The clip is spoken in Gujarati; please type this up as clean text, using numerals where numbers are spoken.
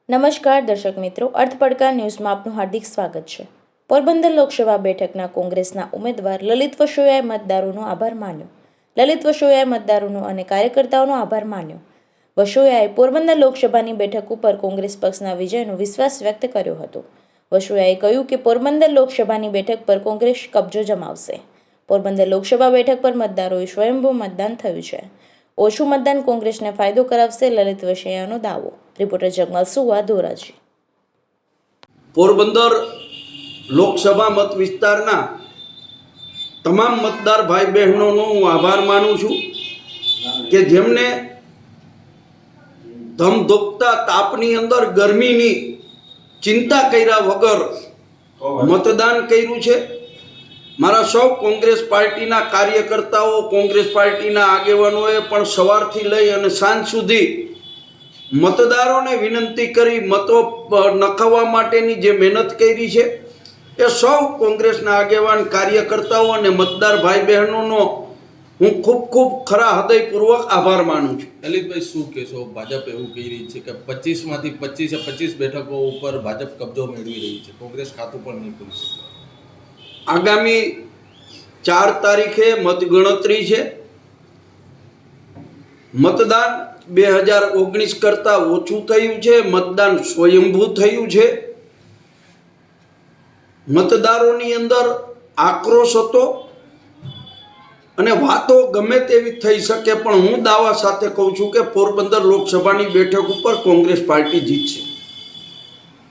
નમસ્કાર દર્શક મિત્રો, અર્થ પડકાર ન્યૂઝમાં આપનું હાર્દિક સ્વાગત છે। પોરબંદર લોકસભા બેઠકના કોંગ્રેસના ઉમેદવાર લલિત વસોયાએ મતદારોનો આભાર માન્યો। લલિત વસોયાએ મતદારોનો અને કાર્યકર્તાઓનો આભાર માન્યો। વસોયાએ પોરબંદર લોકસભાની બેઠક ઉપર કોંગ્રેસ પક્ષના વિજયનો વિશ્વાસ વ્યક્ત કર્યો હતો। વસોયાએ કહ્યું કે પોરબંદર લોકસભાની બેઠક પર કોંગ્રેસ કબજો જમાવશે। પોરબંદર લોકસભા બેઠક પર મતદારોએ સ્વયંભૂ મતદાન થયું છે। ઓછું મતદાન કોંગ્રેસને ફાયદો કરાવશે, લલિત વસોયાનો દાવો। રિપોર્ટર જગમલ સુવા, ધોરાજી। પોરબંદર લોકસભા મત વિસ્તારના તમામ મતદાર ભાઈ બહેનોનો હું આભાર માનું છું કે જેમને ધમધોકતા તાપની અંદર ગરમીની ચિંતા કર્યા વગર મતદાન કર્યું છે। મારા સૌ કોંગ્રેસ પાર્ટીના કાર્યકર્તાઓ, કોંગ્રેસ પાર્ટીના આગેવાનોએ પણ સવારથી લઈ અને સાંજ સુધી મતદારોને વિનંતી કરી મતો નખાવવા માટેની જે મહેનત કરી છે એ સૌ કોંગ્રેસના આગેવાન કાર્યકર્તાઓ અને મતદાર ભાઈ બહેનોનો હું ખૂબ ખૂબ ખરા હૃદયપૂર્વક આભાર માનું છું। લલિતભાઈ, શું કહેશો? ભાજપ એવું કહી રહી છે કે 25માંથી 25 બેઠકો ઉપર ભાજપ કબજો મેળવી રહી છે, કોંગ્રેસ ખાતું પણ નહીં ખુલી શકે। આગામી 4 તારીખે મતગણતરી છે। મતદાન 2019 કરતાં ઓછું થયું છે। મતદાન સ્વયંભૂ થયું છે। મતદારોની અંદર આક્રોશ હતો અને વાતો ગમે તેવી થઈ શકે, પણ હું દાવા સાથે કહું છું કે પોરબંદર લોકસભાની બેઠક ઉપર કોંગ્રેસ પાર્ટી જીતશે।